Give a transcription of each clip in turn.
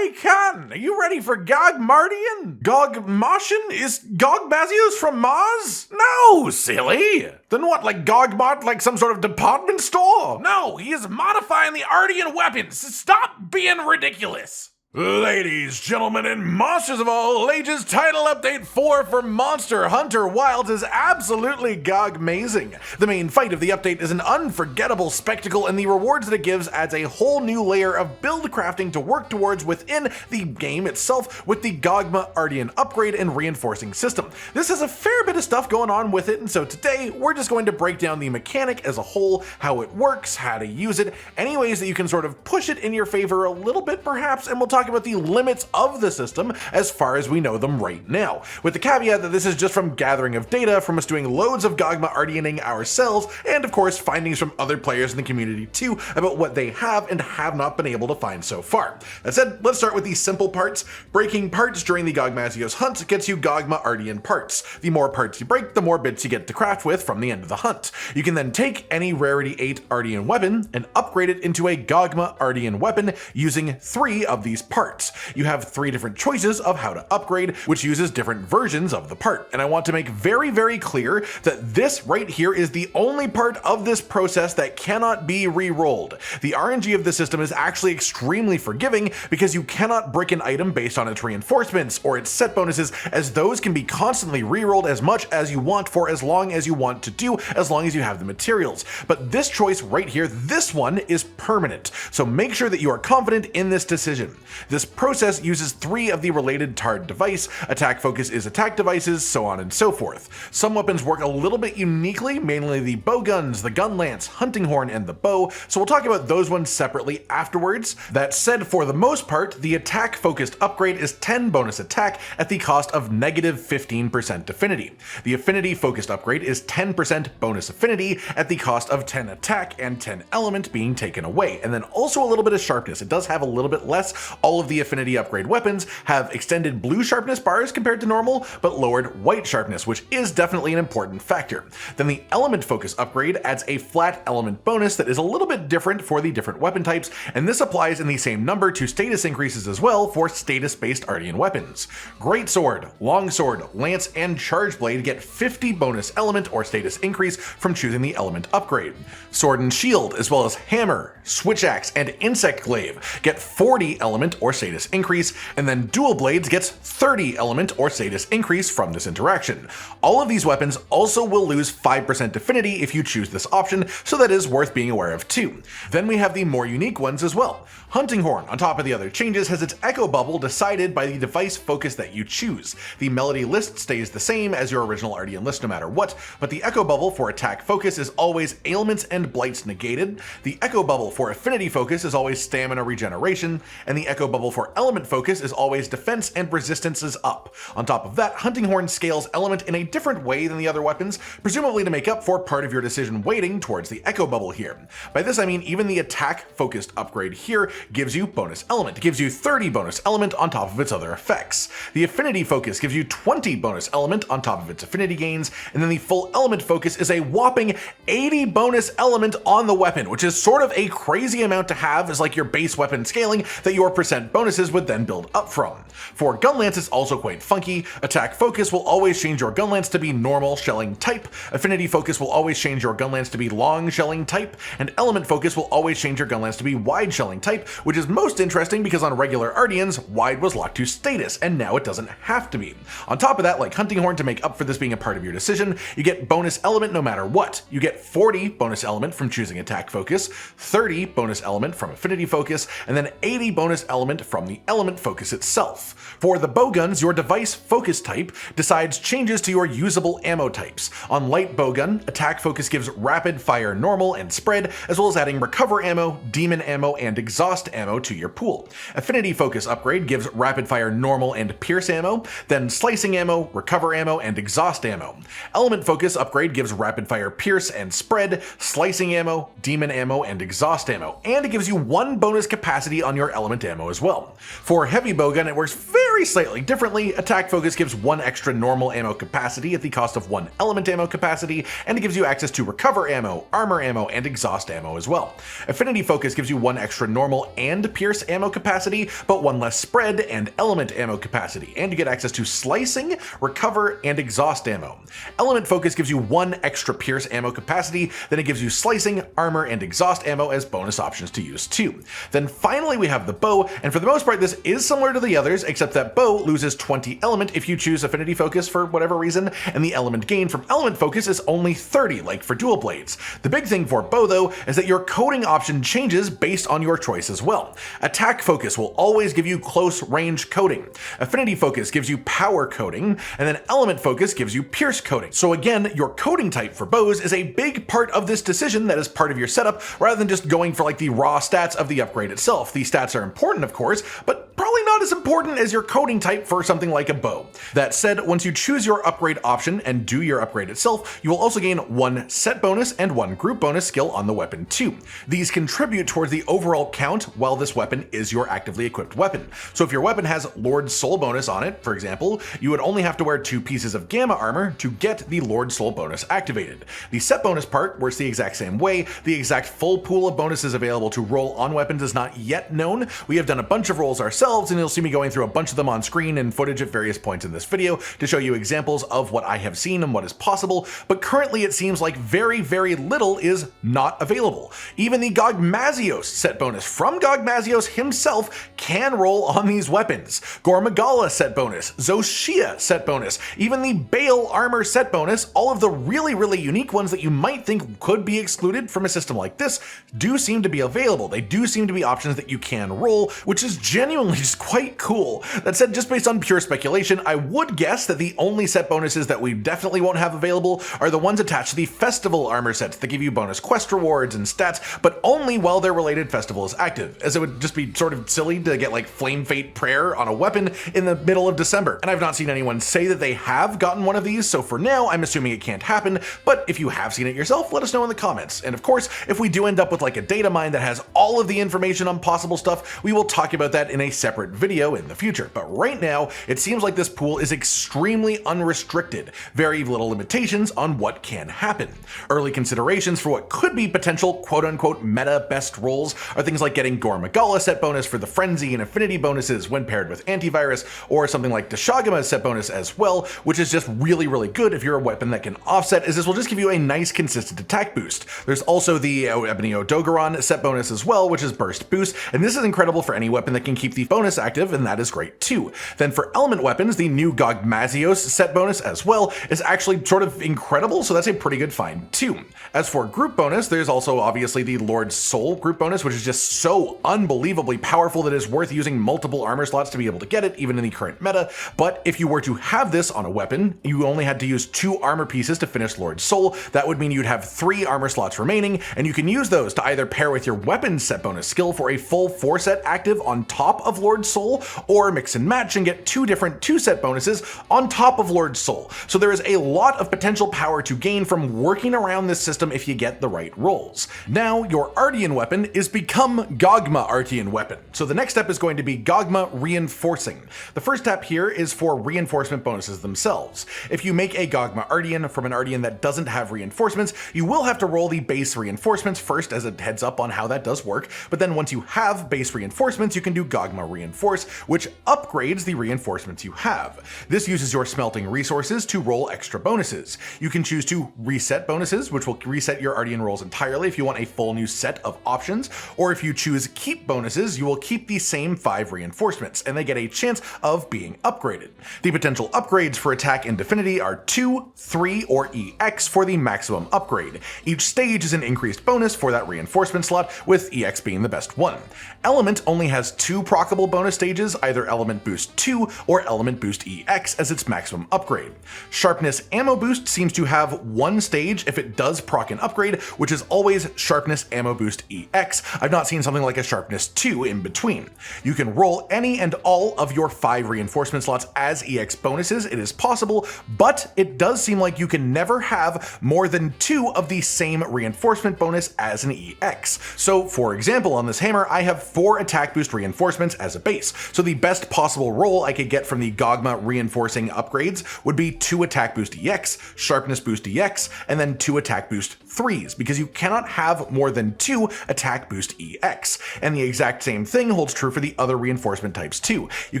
Hey, Con, are you ready for Gogmartian? Gogmazios? Is gogmazios from Mars? No, silly. Then what, like Gogmart, like some sort of department store? No, he is modifying the Artian weapons. Stop being ridiculous. Ladies, gentlemen, and monsters of all ages, title update 4 for Monster Hunter Wilds is absolutely gogmazing. The main fight of the update is an unforgettable spectacle, and the rewards that it gives adds a whole new layer of build crafting to work towards within the game itself with the Gogma Artian upgrade and reinforcing system. This has a fair bit of stuff going on with it, and so today we're just going to break down the mechanic as a whole, how it works, how to use it, any ways that you can sort of push it in your favor a little bit perhaps, and we'll talk about the limits of the system as far as we know them right now, with the caveat that this is just from gathering of data from us doing loads of Gogma Artianing ourselves, and of course findings from other players in the community too about what they have and have not been able to find so far. That said, let's start with the simple parts. Breaking parts during the gogmazios hunt gets you Gogma Artian parts. The more parts you break, the more bits you get to craft with from the end of the hunt. You can then take any rarity 8 Artian weapon and upgrade it into a Gogma Artian weapon using 3 of these parts. You have 3 different choices of how to upgrade, which uses different versions of the part. And I want to make very, very clear that this right here is the only part of this process that cannot be re-rolled. The RNG of the system is actually extremely forgiving because you cannot brick an item based on its reinforcements or its set bonuses, as those can be constantly re-rolled as much as you want for as long as you want to do, as long as you have the materials. But this choice right here, this one is permanent. So make sure that you are confident in this decision. This process uses 3 of the related TARD device, attack focus is attack devices, so on and so forth. Some weapons work a little bit uniquely, mainly the bowguns, the gunlance, hunting horn, and the bow, so we'll talk about those ones separately afterwards. That said, for the most part, the attack focused upgrade is 10 bonus attack at the cost of negative 15% affinity. The affinity focused upgrade is 10% bonus affinity at the cost of 10 attack and 10 element being taken away, and then also a little bit of sharpness. It does have a little bit less. All of the affinity upgrade weapons have extended blue sharpness bars compared to normal, but lowered white sharpness, which is definitely an important factor. Then the element focus upgrade adds a flat element bonus that is a little bit different for the different weapon types, and this applies in the same number to status increases as well for status-based Artian weapons. Greatsword, longsword, lance, and charge blade get 50 bonus element or status increase from choosing the element upgrade. Sword and shield, as well as hammer, switch axe, and insect glaive get 40 element or status increase, and then dual blades gets 30 element or status increase from this interaction. All of these weapons also will lose 5% affinity if you choose this option, so that is worth being aware of too. Then we have the more unique ones as well. Hunting horn, on top of the other changes, has its echo bubble decided by the device focus that you choose. The melody list stays the same as your original Artian list no matter what, but the echo bubble for attack focus is always ailments and blights negated, the echo bubble for affinity focus is always stamina regeneration, and the echo bubble for element focus is always defense and resistances up. On top of that, hunting horn scales element in a different way than the other weapons, presumably to make up for part of your decision weighting towards the echo bubble here. By this I mean even the attack focused upgrade here gives you bonus element. It gives you 30 bonus element on top of its other effects. The affinity focus gives you 20 bonus element on top of its affinity gains, and then the full element focus is a whopping 80 bonus element on the weapon, which is sort of a crazy amount to have as like your base weapon scaling that your percent bonuses would then build up from. For gunlance, it's also quite funky. Attack focus will always change your gunlance to be normal shelling type, affinity focus will always change your gunlance to be long shelling type, and element focus will always change your gunlance to be wide shelling type, which is most interesting because on regular Artians, wide was locked to status, and now it doesn't have to be. On top of that, like hunting horn, to make up for this being a part of your decision, you get bonus element no matter what. You get 40 bonus element from choosing attack focus, 30 bonus element from affinity focus, and then 80 bonus element from the element focus itself. For the bowguns, your device focus type decides changes to your usable ammo types. On light bowgun, attack focus gives rapid fire normal and spread, as well as adding recover ammo, demon ammo, and exhaust ammo to your pool. Affinity focus upgrade gives rapid fire normal and pierce ammo, then slicing ammo, recover ammo, and exhaust ammo. Element focus upgrade gives rapid fire pierce and spread, slicing ammo, demon ammo, and exhaust ammo, and it gives you 1 bonus capacity on your element ammo as well. For heavy bowgun, it works very slightly differently. Attack focus gives 1 extra normal ammo capacity at the cost of 1 element ammo capacity, and it gives you access to recover ammo, armor ammo, and exhaust ammo as well. Affinity focus gives you 1 extra normal claw and pierce ammo capacity, but 1 less spread and element ammo capacity, and you get access to slicing, recover, and exhaust ammo. Element focus gives you 1 extra pierce ammo capacity, then it gives you slicing, armor, and exhaust ammo as bonus options to use too. Then finally we have the bow, and for the most part this is similar to the others, except that bow loses 20 element if you choose affinity focus for whatever reason, and the element gain from element focus is only 30, like for dual blades. The big thing for bow though is that your coating option changes based on your choice as well. Attack focus will always give you close range coating. Affinity focus gives you power coating, and then element focus gives you pierce coating. So again, your coating type for bows is a big part of this decision that is part of your setup, rather than just going for like the raw stats of the upgrade itself. The stats are important of course, but probably not as important as your coating type for something like a bow. That said, once you choose your upgrade option and do your upgrade itself, you will also gain 1 set bonus and 1 group bonus skill on the weapon too. These contribute towards the overall count while this weapon is your actively equipped weapon. So if your weapon has Lord Soul bonus on it, for example, you would only have to wear 2 pieces of gamma armor to get the Lord Soul bonus activated. The set bonus part works the exact same way. The exact full pool of bonuses available to roll on weapons is not yet known. We have done a bunch of rolls ourselves, and you'll see me going through a bunch of them on screen and footage at various points in this video to show you examples of what I have seen and what is possible, but currently it seems like very little is not available. Even the Gogmazios set bonus from Gogmazios himself can roll on these weapons. Gore Magala set bonus, Zoshia set bonus, even the Bale armor set bonus, all of the really unique ones that you might think could be excluded from a system like this do seem to be available. They do seem to be options that you can roll, which is genuinely just quite cool. That said, just based on pure speculation, I would guess that the only set bonuses that we definitely won't have available are the ones attached to the festival armor sets that give you bonus quest rewards and stats, but only while their related festival is active, as it would just be sort of silly to get like Flame Fate Prayer on a weapon in the middle of December. And I've not seen anyone say that they have gotten one of these, so for now I'm assuming it can't happen, but if you have seen it yourself, let us know in the comments. And of course, if we do end up with like a data mine that has all of the information on possible stuff, we will talk about that in a separate video in the future. But right now, it seems like this pool is extremely unrestricted, very little limitations on what can happen. Early considerations for what could be potential quote-unquote meta best rolls are things like getting Gore Magala set bonus for the frenzy and affinity bonuses when paired with antivirus, or something like Deshagama's set bonus as well, which is just really good if you're a weapon that can offset, as this will just give you a nice consistent attack boost. There's also the Ebony Odogaron set bonus as well, which is burst boost, and this is incredible for any weapon that can keep the bonus active, and that is great too. Then for element weapons, the new Gogmazios set bonus as well is actually sort of incredible, so that's a pretty good find too. As for group bonus, there's also obviously the Lord Soul group bonus, which is just so unbelievably powerful that it's worth using multiple armor slots to be able to get it, even in the current meta. But if you were to have this on a weapon, you only had to use 2 armor pieces to finish Lord Soul. That would mean you'd have 3 armor slots remaining, and you can use those to either pair with your weapons set bonus skill for a full 4 set active on top of Lord Soul, or mix and match and get 2 different 2 set bonuses on top of Lord Soul. So there is a lot of potential power to gain from working around this system if you get the right rolls. Now your Artian weapon is become Gogma Artian weapon. So the next step is going to be Gogma Reinforcing. The first step here is for reinforcement bonuses themselves. If you make a Gogma Artian from an Artian that doesn't have reinforcements, you will have to roll the base reinforcements first as a heads up on how that does work, but then once you have base reinforcements, you can do Gogma Reinforce, which upgrades the reinforcements you have. This uses your smelting resources to roll extra bonuses. You can choose to reset bonuses, which will reset your Artian rolls entirely if you want a full new set of options, or if you choose keep bonuses, you will keep the same 5 reinforcements, and they get a chance of being upgraded. The potential upgrades for attack and affinity are 2, 3, or EX for the maximum upgrade. Each stage is an increased bonus for that reinforcement slot, with EX being the best one. Element only has 2 proccable bonus stages, either Element Boost 2 or Element Boost EX as its maximum upgrade. Sharpness Ammo Boost seems to have 1 stage if it does proc an upgrade, which is always Sharpness Ammo Boost EX. I've not seen something like a Sharpness 2 in between. You can roll any and all of your 5 reinforcement slots as EX bonuses. It is possible, but it does seem like you can never have more than 2 of the same reinforcement bonus as an EX. So for example, on this hammer, I have 4 attack boost reinforcements as a base. bonus. So the best possible roll I could get from the Gogma reinforcing upgrades would be 2 attack boost EX, sharpness boost EX, and then 2 attack boost 3s, because you cannot have more than 2 attack boost EX. And the exact same thing holds true for the other reinforcement types too. You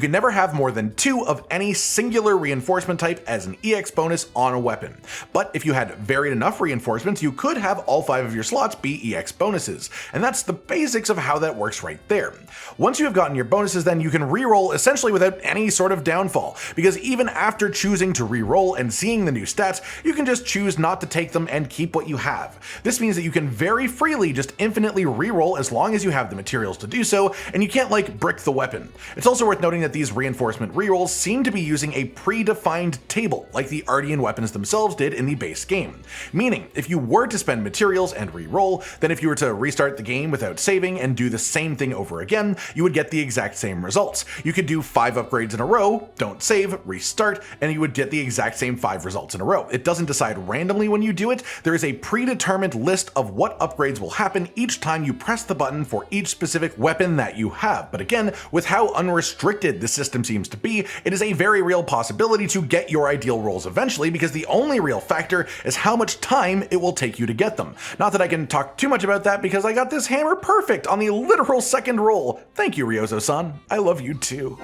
can never have more than 2 of any singular reinforcement type as an EX bonus on a weapon. But if you had varied enough reinforcements, you could have all 5 of your slots be EX bonuses. And that's the basics of how that works right there. Once you have gotten your bonuses, then you can reroll essentially without any sort of downfall, because even after choosing to reroll and seeing the new stats, you can just choose not to take them and keep what you have. This means that you can very freely just infinitely reroll as long as you have the materials to do so, and you can't like brick the weapon. It's also worth noting that these reinforcement rerolls seem to be using a predefined table, like the Artian weapons themselves did in the base game. Meaning, if you were to spend materials and reroll, then if you were to restart the game without saving and do the same thing over again, you would get the exact same results. You could do 5 upgrades in a row, don't save, restart, and you would get the exact same 5 results in a row. It doesn't decide randomly when you do it. There is a predetermined list of what upgrades will happen each time you press the button for each specific weapon that you have. But again, with how unrestricted the system seems to be, it is a very real possibility to get your ideal rolls eventually, because the only real factor is how much time it will take you to get them. Not that I can talk too much about that, because I got this hammer perfect on the literal second roll. Thank you, Ryozo-san. I love you too.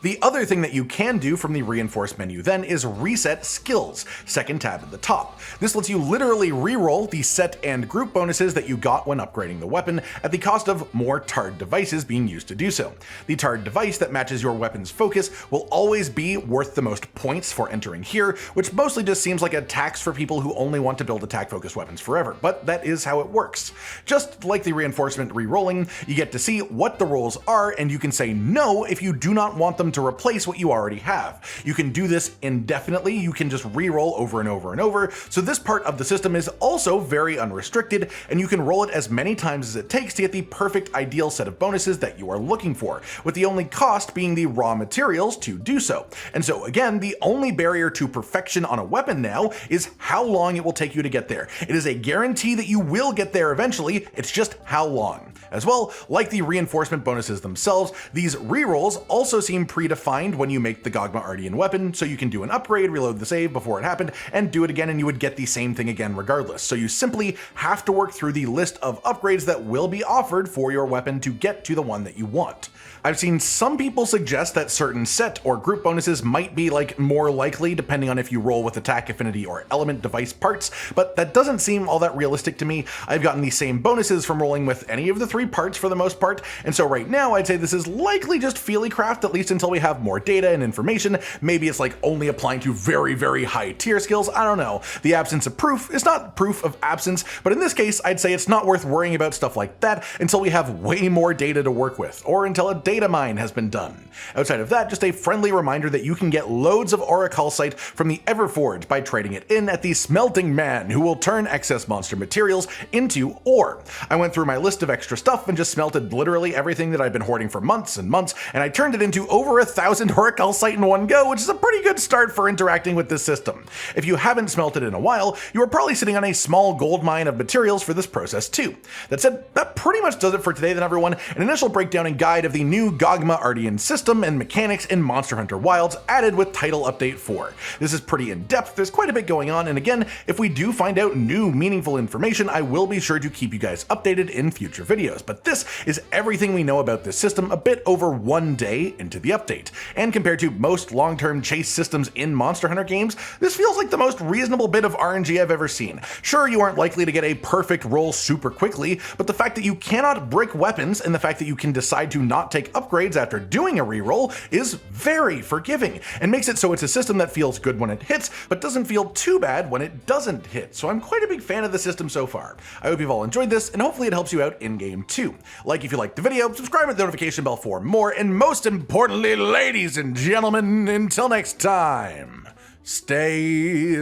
The other thing that you can do from the reinforced menu then is reset skills, second tab at the top. This lets you literally reroll the set and group bonuses that you got when upgrading the weapon at the cost of more tarred devices being used to do so. The tarred device that matches your weapon's focus will always be worth the most points for entering here, which mostly just seems like a tax for people who only want to build attack focused weapons forever, but that is how it works. Just like the reinforcement rerolling, you get to see what the rolls are, and you can say no if you do not want them to replace what you already have. You can do this indefinitely, you can just re-roll over and over and over, so this part of the system is also very unrestricted, and you can roll it as many times as it takes to get the perfect ideal set of bonuses that you are looking for, with the only cost being the raw materials to do so. And so again, the only barrier to perfection on a weapon now is how long it will take you to get there. It is a guarantee that you will get there eventually, it's just how long. As well, like the reinforcement bonuses themselves, these rerolls also seem predefined when you make the Gogma Artian weapon, so you can do an upgrade, reload the save before it happened, and do it again, and you would get the same thing again regardless. So you simply have to work through the list of upgrades that will be offered for your weapon to get to the one that you want. I've seen some people suggest that certain set or group bonuses might be like more likely depending on if you roll with attack affinity or element device parts, but that doesn't seem all that realistic to me. I've gotten the same bonuses from rolling with any of the 3 parts for the most part, and so right now I'd say this is likely just feely craft, at least until we have more data and information. Maybe it's like only applying to very, very high tier skills, I don't know. The absence of proof is not proof of absence, but in this case I'd say it's not worth worrying about stuff like that until we have way more data to work with, or until a data mine has been done. Outside of that, just a friendly reminder that you can get loads of auracalcite from the Everforge by trading it in at the smelting man, who will turn excess monster materials into ore. I went through my list of extra stuff and just smelted literally everything that I've been hoarding for months and months, and I turned it into over 1,000 auracalcite in one go, which is a pretty good start for interacting with this system. If you haven't smelted in a while, you are probably sitting on a small gold mine of materials for this process too. That said, that pretty much does it for today then, everyone. An initial breakdown and guide of the new Gogma Artian system and mechanics in Monster Hunter Wilds, added with Title Update 4. This is pretty in-depth, there's quite a bit going on, and again, if we do find out new meaningful information, I will be sure to keep you guys updated in future videos. But this is everything we know about this system a bit over 1 day into the update. And compared to most long-term chase systems in Monster Hunter games, this feels like the most reasonable bit of RNG I've ever seen. Sure, you aren't likely to get a perfect roll super quickly, but the fact that you cannot brick weapons and the fact that you can decide to not take upgrades after doing a reroll is very forgiving, and makes it so it's a system that feels good when it hits, but doesn't feel too bad when it doesn't hit. So I'm quite a big fan of the system so far. I hope you've all enjoyed this, and hopefully it helps you out in-game too. Like if you liked the video, subscribe with the notification bell for more, and most importantly, ladies and gentlemen, until next time, stay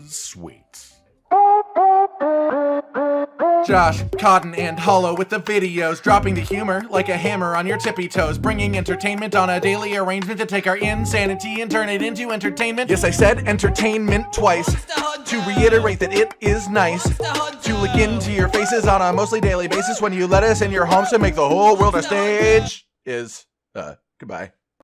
sweet. Josh, Cotton, and Hollow with the videos, dropping the humor like a hammer on your tippy toes, bringing entertainment on a daily arrangement to take our insanity and turn it into entertainment. Yes, I said entertainment twice. to reiterate that it is nice to look into your faces on a mostly daily basis when you let us in your homes to make the whole world a stage. Goodbye.